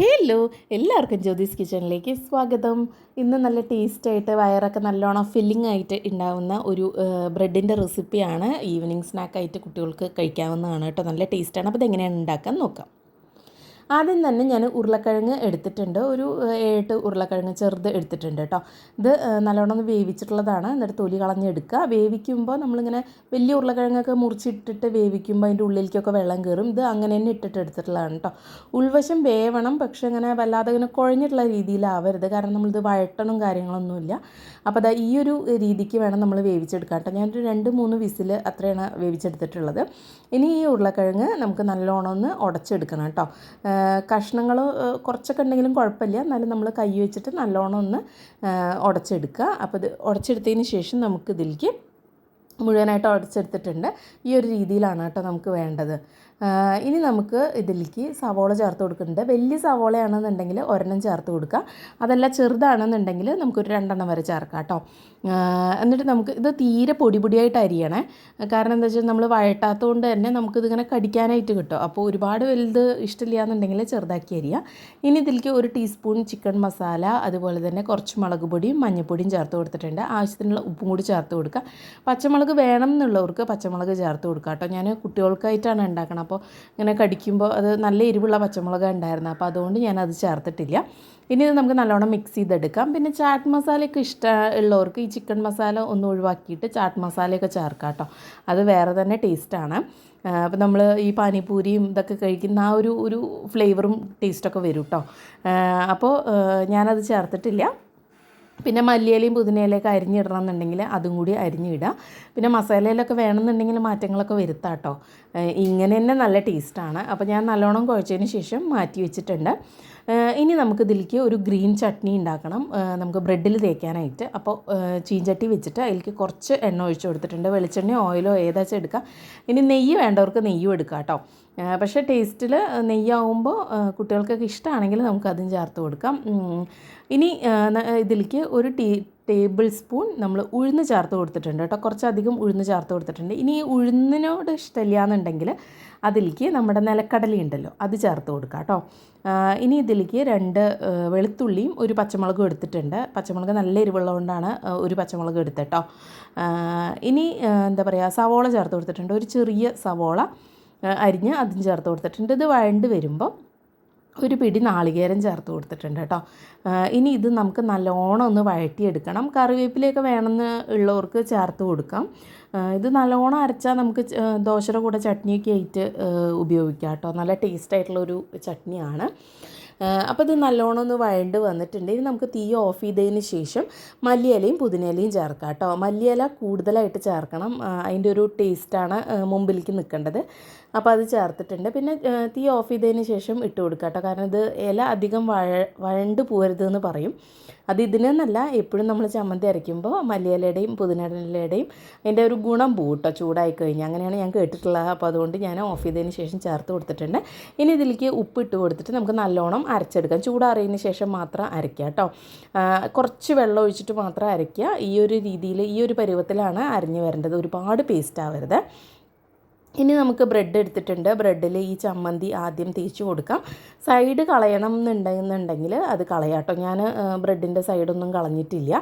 Hello, എല്ലാവർക്കും ജ്യോതിസ് കിച്ചണിലേക്ക് സ്വാഗതം. ഇന്ന് നല്ല ടേസ്റ്റായിട്ട് വയറൊക്കെ നല്ലോണം ഫില്ലിംഗ് ആയിട്ട് ഉണ്ടാകുന്ന ഒരു ബ്രെഡിൻ്റെ റെസിപ്പിയാണ്. ഈവനിങ് സ്നാക്കായിട്ട് കുട്ടികൾക്ക് കഴിക്കാവുന്നതാണ് കേട്ടോ. നല്ല ടേസ്റ്റാണ്. അപ്പോൾ ഇതെങ്ങനെയാണ് ഉണ്ടാക്കാൻ നോക്കാം. ആദ്യം തന്നെ ഞാൻ ഉരുളക്കിഴങ്ങ് എടുത്തിട്ടുണ്ട്. ഒരു 7 ഉരുളക്കിഴങ്ങ് ചെറുത് എടുത്തിട്ടുണ്ട് കേട്ടോ. ഇത് നല്ലോണം ഒന്ന് വേവിച്ചിട്ടുള്ളതാണ്. എന്നിട്ട് തൊലി കളഞ്ഞെടുക്കുക. വേവിക്കുമ്പോൾ നമ്മളിങ്ങനെ വലിയ ഉരുളക്കിഴങ്ങൊക്കെ മുറിച്ചിട്ടിട്ട് വേവിക്കുമ്പോൾ അതിൻ്റെ ഉള്ളിലേക്കൊക്കെ വെള്ളം കയറും. ഇത് അങ്ങനെ തന്നെ ഇട്ടിട്ട് എടുത്തിട്ടുള്ളതാണ് കേട്ടോ. ഉൾവശം വേവണം, പക്ഷേ ഇങ്ങനെ വല്ലാതെ ഇങ്ങനെ കുഴഞ്ഞിട്ടുള്ള രീതിയിലാവരുത്. കാരണം നമ്മളിത് വഴട്ടണം കാര്യങ്ങളൊന്നുമില്ല. അപ്പോൾ അതാ ഈ ഒരു രീതിക്ക് വേണം നമ്മൾ വേവിച്ചെടുക്കാം കേട്ടോ. ഞാനൊരു 2-3 വിസിൽ അത്രയാണ് വേവിച്ചെടുത്തിട്ടുള്ളത്. ഇനി ഈ ഉരുളക്കിഴങ്ങ് നമുക്ക് നല്ലോണം ഒന്ന് ഉടച്ചെടുക്കണം കേട്ടോ. കഷ്ണങ്ങൾ കുറച്ചൊക്കെ ഉണ്ടെങ്കിലും കുഴപ്പമില്ല, എന്നാലും നമ്മൾ കൈ വെച്ചിട്ട് നല്ലോണം ഒന്ന് ഉടച്ചെടുക്കുക. അപ്പോൾ ഇത് ഉടച്ചെടുത്തതിന് ശേഷം നമുക്കിതിലേക്ക് മുഴുവനായിട്ട് ഉടച്ചെടുത്തിട്ടുണ്ട്. ഈ ഒരു രീതിയിലാണ് കേട്ടോ നമുക്ക് വേണ്ടത്. ഇനി നമുക്ക് ഇതിലേക്ക് സവോള ചേർത്ത് കൊടുക്കുന്നുണ്ട്. വലിയ സവോളയാണെന്നുണ്ടെങ്കിൽ ഒരെണ്ണം ചേർത്ത് കൊടുക്കുക. അതല്ല ചെറുതാണെന്നുണ്ടെങ്കിൽ നമുക്കൊരു 2 വരെ ചേർക്കാം കേട്ടോ. എന്നിട്ട് നമുക്ക് ഇത് തീരെ പൊടിയായിട്ട് അരിയണേ. കാരണം എന്താ വെച്ചാൽ നമ്മൾ വഴട്ടാത്തത് കൊണ്ട് തന്നെ നമുക്കിതിങ്ങനെ കടിക്കാനായിട്ട് കിട്ടും. അപ്പോൾ ഒരുപാട് വലുത് ഇഷ്ടമില്ല എന്നുണ്ടെങ്കിൽ ചെറുതാക്കി അരിയുക. ഇനി ഇതിലേക്ക് 1 ടീസ്പൂൺ ചിക്കൻ മസാല, അതുപോലെ തന്നെ കുറച്ച് മുളക് പൊടിയും മഞ്ഞൾപ്പൊടിയും ചേർത്ത് കൊടുത്തിട്ടുണ്ട്. ആവശ്യത്തിനുള്ള ഉപ്പും കൂടി ചേർത്ത് കൊടുക്കുക. പച്ചമുളക് വേണം എന്നുള്ളവർക്ക് പച്ചമുളക് ചേർത്ത് കൊടുക്കുക കേട്ടോ. ഞാൻ കുട്ടികൾക്കായിട്ടാണ് ഉണ്ടാക്കണം. അപ്പോൾ ഇങ്ങനെ കടിക്കുമ്പോൾ അത് നല്ല എരിവുള്ള പച്ചമുളക് ഉണ്ടായിരുന്നു, അപ്പോൾ അതുകൊണ്ട് ഞാനത് ചേർത്തിട്ടില്ല. ഇനി ഇത് നമുക്ക് നല്ലോണം മിക്സ് ചെയ്തെടുക്കാം. പിന്നെ ചാറ്റ് മസാലയൊക്കെ ഇഷ്ടമുള്ളവർക്ക് ഈ ചിക്കൻ മസാല ഒന്ന് ഒഴിവാക്കിയിട്ട് ചാറ്റ് മസാലയൊക്കെ ചേർക്കാം കേട്ടോ. അത് വേറെ തന്നെ ടേസ്റ്റാണ്. അപ്പോൾ നമ്മൾ ഈ പാനിപൂരിയും ഇതൊക്കെ കഴിക്കുന്ന ആ ഒരു ഫ്ലേവറും ടേസ്റ്റൊക്കെ വരും കേട്ടോ. അപ്പോൾ ഞാനത് ചേർത്തിട്ടില്ല. പിന്നെ മല്ലിയിലയും പുതിനയിലയൊക്കെ അരിഞ്ഞിടണം എന്നുണ്ടെങ്കിൽ അതും കൂടി അരിഞ്ഞിടുക. പിന്നെ മസാലയിലൊക്കെ വേണമെന്നുണ്ടെങ്കിൽ മാറ്റങ്ങളൊക്കെ വരുത്താം കേട്ടോ. ഇങ്ങനെ തന്നെ നല്ല ടേസ്റ്റാണ്. അപ്പോൾ ഞാൻ നല്ലോണം കുഴച്ചതിന് ശേഷം മാറ്റി വെച്ചിട്ടുണ്ട്. ഇനി നമുക്കിതിലേക്ക് ഒരു ഗ്രീൻ ചട്നി ഉണ്ടാക്കണം, നമുക്ക് ബ്രെഡിൽ തേക്കാനായിട്ട്. അപ്പോൾ ചീഞ്ചട്ടി വെച്ചിട്ട് അതിലേക്ക് കുറച്ച് എണ്ണ ഒഴിച്ച് കൊടുത്തിട്ടുണ്ട്. വെളിച്ചെണ്ണയോ ഓയിലോ ഏതാച്ചാൽ എടുക്കാം. ഇനി നെയ്യ് വേണ്ടവർക്ക് നെയ്യും എടുക്കാം കേട്ടോ. പക്ഷേ ടേസ്റ്റിൽ നെയ്യാവുമ്പോൾ കുട്ടികൾക്കൊക്കെ ഇഷ്ടമാണെങ്കിൽ നമുക്കതും ചേർത്ത് കൊടുക്കാം. ഇനി ഇതിലേക്ക് ഒരു ടേബിൾ സ്പൂൺ നമ്മൾ ഉഴുന്ന് ചേർത്ത് കൊടുത്തിട്ടുണ്ട് കേട്ടോ. കുറച്ചധികം ഉഴുന്ന് ചേർത്ത് കൊടുത്തിട്ടുണ്ട്. ഇനി ഈ ഉഴുന്നിനോട് ഇഷ്ടമില്ല എന്നുണ്ടെങ്കിൽ അതിലേക്ക് നമ്മുടെ നിലക്കടല ഉണ്ടല്ലോ, അത് ചേർത്ത് കൊടുക്കാം കേട്ടോ. ഇനി ഇതിലേക്ക് 2 വെളുത്തുള്ളിയും 1 പച്ചമുളകും എടുത്തിട്ടുണ്ട്. പച്ചമുളക് നല്ല എരിവുള്ളതുകൊണ്ടാണ് 1 പച്ചമുളക് എടുത്തിട്ടോ. ഇനി എന്താ പറയുക, സവോള ചേർത്ത് കൊടുത്തിട്ടുണ്ട്. ഒരു ചെറിയ സവോള അരിഞ്ഞ് അതും ചേർത്ത് കൊടുത്തിട്ടുണ്ട്. ഇത് വഴണ്ട് വരുമ്പോൾ ഒരു പിടി നാളികേരം ചേർത്ത് കൊടുത്തിട്ടുണ്ട് കേട്ടോ. ഇനി ഇത് നമുക്ക് നല്ലോണം ഒന്ന് വഴറ്റിയെടുക്കണം. കറിവേപ്പിലയൊക്കെ വേണമെന്ന് ഉള്ളവർക്ക് ചേർത്ത് കൊടുക്കാം. ഇത് നല്ലോണം അരച്ചാൽ നമുക്ക് ദോശയുടെ കൂടെ ചട്നിയൊക്കെ ആയിട്ട് ഉപയോഗിക്കാം കേട്ടോ. നല്ല ടേസ്റ്റായിട്ടുള്ളൊരു ചട്നിയാണ്. അപ്പോൾ ഇത് നല്ലോണം ഒന്ന് വഴണ്ട് വന്നിട്ടുണ്ട്. ഇനി നമുക്ക് തീ ഓഫ് ചെയ്തതിന് ശേഷം മല്ലിയിലയും പുതിനയിലയും ചേർക്കാം കേട്ടോ. മല്ലിയില കൂടുതലായിട്ട് ചേർക്കണം, അതിൻ്റെ ഒരു ടേസ്റ്റാണ് മുമ്പിലേക്ക് നിൽക്കേണ്ടത്. അപ്പോൾ അത് ചേർത്തിട്ടുണ്ട്. പിന്നെ തീ ഓഫ് ചെയ്തതിന് ശേഷം ഇട്ട് കൊടുക്കുക കേട്ടോ. കാരണം ഇത് ഇല അധികം വഴണ്ട് പോരുതെന്ന് പറയും. അത് ഇതിനെന്നല്ല, എപ്പോഴും നമ്മൾ ചമ്മന്തി അരയ്ക്കുമ്പോൾ മല്ലിയിലയുടെയും പുതിനയിലയുടെയും അതിൻ്റെ ഒരു ഗുണം പോവും കേട്ടോ ചൂടായി കഴിഞ്ഞാൽ. അങ്ങനെയാണ് ഞാൻ കേട്ടിട്ടുള്ളത്. അപ്പോൾ അതുകൊണ്ട് ഞാൻ ഓഫ് ചെയ്തതിന് ശേഷം ചേർത്ത് കൊടുത്തിട്ടുണ്ട്. ഇനി ഇതിലേക്ക് ഉപ്പ് ഇട്ട് കൊടുത്തിട്ട് നമുക്ക് നല്ലോണം അരച്ചെടുക്കാം. ചൂടാറിയതിന് ശേഷം മാത്രം അരയ്ക്കുക കേട്ടോ. കുറച്ച് വെള്ളം ഒഴിച്ചിട്ട് മാത്രം അരയ്ക്കുക. ഈ ഒരു രീതിയിൽ, ഈ ഒരു പരുവത്തിലാണ് അരഞ്ഞു വരേണ്ടത്. ഒരുപാട് പേസ്റ്റ് ആവരുത്. ഇനി നമുക്ക് ബ്രെഡ് എടുത്തിട്ടുണ്ട്. ബ്രെഡിൽ ഈ ചമ്മന്തി ആദ്യം തേച്ച് കൊടുക്കാം. സൈഡ് കളയണം എന്നുണ്ടെങ്കിൽ അത് കളയാം കേട്ടോ. ഞാൻ ബ്രെഡിൻ്റെ സൈഡൊന്നും കളഞ്ഞിട്ടില്ല.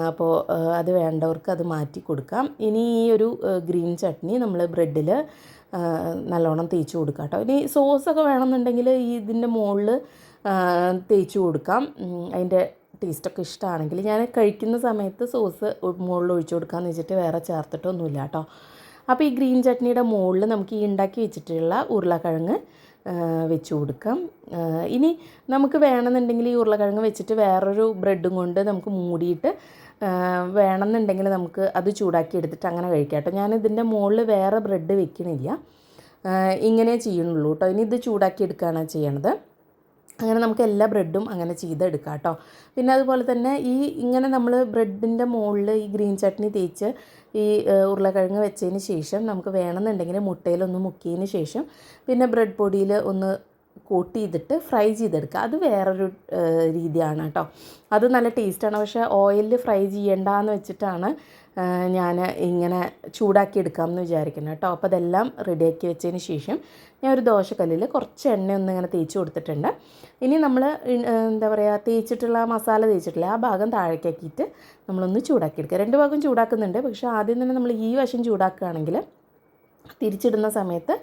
അപ്പോൾ അത് വേണ്ടവർക്ക് അത് മാറ്റി കൊടുക്കാം. ഇനി ഈ ഒരു ഗ്രീൻ ചട്നി നമ്മൾ ബ്രെഡിൽ നല്ലോണം തേച്ച് കൊടുക്കാം കേട്ടോ. ഇനി സോസൊക്കെ വേണമെന്നുണ്ടെങ്കിൽ ഇതിൻ്റെ മുകളിൽ തേച്ച് കൊടുക്കാം. അതിൻ്റെ ടേസ്റ്റൊക്കെ ഇഷ്ടമാണെങ്കിൽ. ഞാൻ കഴിക്കുന്ന സമയത്ത് സോസ് മുകളിൽ ഒഴിച്ച് കൊടുക്കാമെന്ന് വെച്ചിട്ട് വേറെ ചേർത്തിട്ടൊന്നുമില്ല കേട്ടോ. അപ്പോൾ ഈ ഗ്രീൻ ചട്നിയുടെ മുകളിൽ നമുക്ക് ഈ ഉണ്ടാക്കി വെച്ചിട്ടുള്ള ഉരുളക്കിഴങ്ങ് വെച്ച് കൊടുക്കാം. ഇനി നമുക്ക് വേണമെന്നുണ്ടെങ്കിൽ ഈ ഉരുളക്കിഴങ്ങ് വെച്ചിട്ട് വേറൊരു ബ്രെഡും കൊണ്ട് നമുക്ക് മൂടിയിട്ട് വേണമെന്നുണ്ടെങ്കിൽ നമുക്ക് അത് ചൂടാക്കി എടുത്തിട്ട് അങ്ങനെ കഴിക്കാം കേട്ടോ. ഞാനിതിൻ്റെ മുകളിൽ വേറെ ബ്രെഡ് വെക്കണില്ല, ഇങ്ങനെ ചെയ്യുന്നുള്ളൂ കേട്ടോ. ഇനി ഇത് ചൂടാക്കി എടുക്കുകയാണ് ചെയ്യണത്. അങ്ങനെ നമുക്ക് എല്ലാ ബ്രെഡും അങ്ങനെ ചെയ്തെടുക്കാം കേട്ടോ. പിന്നെ അതുപോലെ തന്നെ ഇങ്ങനെ നമ്മൾ ബ്രെഡിൻ്റെ മുകളിൽ ഈ ഗ്രീൻ ചട്നി തേച്ച് ഈ ഉരുളക്കിഴങ്ങ് വെച്ചതിന് ശേഷം നമുക്ക് വേണമെന്നുണ്ടെങ്കിൽ മുട്ടയിലൊന്ന് മുക്കിയതിന് ശേഷം പിന്നെ ബ്രെഡ് പൊടിയിൽ ഒന്ന് കോട്ട് ചെയ്തിട്ട് ഫ്രൈ ചെയ്തെടുക്കുക. അത് വേറൊരു രീതിയാണ് കേട്ടോ. അത് നല്ല ടേസ്റ്റാണ്. പക്ഷേ ഓയിലിൽ ഫ്രൈ ചെയ്യേണ്ടെന്ന് വെച്ചിട്ടാണ് ഞാൻ ഇങ്ങനെ ചൂടാക്കി എടുക്കാമെന്ന് വിചാരിക്കുന്നു കേട്ടോ. അപ്പോൾ അതെല്ലാം റെഡിയാക്കി വെച്ചതിന് ശേഷം ഞാൻ ഒരു ദോശക്കല്ലിൽ കുറച്ച് എണ്ണ ഒന്ന് ഇങ്ങനെ തേച്ച് കൊടുത്തിട്ടുണ്ട്. ഇനി നമ്മൾ എന്താ പറയുക, തേച്ചിട്ടുള്ള മസാല തേച്ചിട്ടില്ല ആ ഭാഗം താഴേക്കാക്കിയിട്ട് നമ്മളൊന്ന് ചൂടാക്കി എടുക്കുക. രണ്ട് ഭാഗം ചൂടാക്കുന്നുണ്ട്, പക്ഷേ ആദ്യം തന്നെ നമ്മൾ ഈ വശം ചൂടാക്കുകയാണെങ്കിൽ തിരിച്ചിടുന്ന സമയത്ത്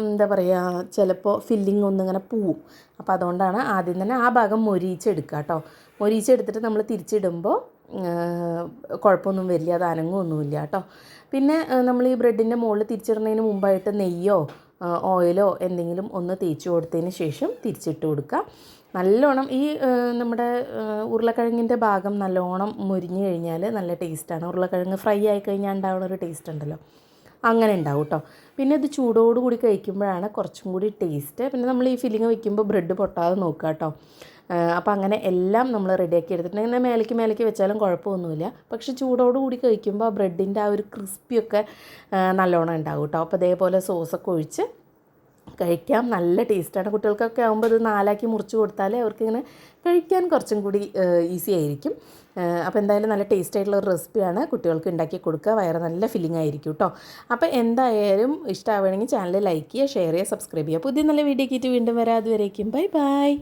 എന്താ പറയുക, ചിലപ്പോൾ ഫില്ലിങ് ഒന്നിങ്ങനെ പോവും. അപ്പോൾ അതുകൊണ്ടാണ് ആദ്യം തന്നെ ആ ഭാഗം മൊരിയിച്ചെടുക്കുക കേട്ടോ. മൊരിയിച്ചെടുത്തിട്ട് നമ്മൾ തിരിച്ചിടുമ്പോൾ കുഴപ്പമൊന്നും വരില്ല, അത് അനങ്ങുമൊന്നുമില്ല കേട്ടോ. പിന്നെ നമ്മൾ ഈ ബ്രെഡിൻ്റെ മുകളിൽ തിരിച്ചിടുന്നതിന് മുമ്പായിട്ട് നെയ്യോ ഓയിലോ എന്തെങ്കിലും ഒന്ന് തേച്ച് കൊടുത്തതിന് ശേഷം തിരിച്ചിട്ട് കൊടുക്കുക. നല്ലോണം ഈ നമ്മുടെ ഉരുളക്കിഴങ്ങിൻ്റെ ഭാഗം നല്ലോണം മുരിഞ്ഞ് കഴിഞ്ഞാൽ നല്ല ടേസ്റ്റാണ്. ഉരുളക്കിഴങ്ങ് ഫ്രൈ ആയി കഴിഞ്ഞാൽ ഉണ്ടാവുന്ന ഒരു ടേസ്റ്റ് ഉണ്ടല്ലോ, അങ്ങനെ ഉണ്ടാവും കേട്ടോ. പിന്നെ ഇത് ചൂടോടുകൂടി കഴിക്കുമ്പോഴാണ് കുറച്ചും കൂടി ടേസ്റ്റ്. പിന്നെ നമ്മൾ ഈ ഫില്ലിങ് വയ്ക്കുമ്പോൾ ബ്രെഡ് പൊട്ടാതെ നോക്കുക കേട്ടോ. അപ്പോൾ അങ്ങനെ എല്ലാം നമ്മൾ റെഡിയാക്കി എടുത്തിട്ടുണ്ട്. ഇങ്ങനെ മേലേക്ക് വെച്ചാലും കുഴപ്പമൊന്നുമില്ല, പക്ഷെ ചൂടോടുകൂടി കഴിക്കുമ്പോൾ ആ ബ്രെഡിൻ്റെ ആ ഒരു ക്രിസ്പിയൊക്കെ നല്ലോണം ഉണ്ടാവും കേട്ടോ. അപ്പോൾ അതേപോലെ സോസൊക്കെ ഒഴിച്ച് കഴിക്കാം, നല്ല ടേസ്റ്റാണ്. കുട്ടികൾക്കൊക്കെ ആകുമ്പോൾ ഇത് നാലാക്കി മുറിച്ച് കൊടുത്താൽ അവർക്കിങ്ങനെ കഴിക്കാൻ കുറച്ചും കൂടി ഈസി ആയിരിക്കും. അപ്പോൾ എന്തായാലും നല്ല ടേസ്റ്റ് ആയിട്ടുള്ള ഒരു റെസിപ്പിയാണ്, കുട്ടികൾക്ക് ഉണ്ടാക്കി കൊടുക്കുക, വയറ് നല്ല ഫില്ലിംഗ് ആയിരിക്കും കേട്ടോ. അപ്പോൾ എന്തായാലും ഇഷ്ടമാവുകയാണെങ്കിൽ ചാനൽ ലൈക്ക് ചെയ്യുക, ഷെയർ ചെയ്യുക, സബ്സ്ക്രൈബ് ചെയ്യുക. പുതിയ നല്ല വീഡിയോ ആയിട്ട് വീണ്ടും വരാം. അതുവരേക്കും ബൈ ബൈ.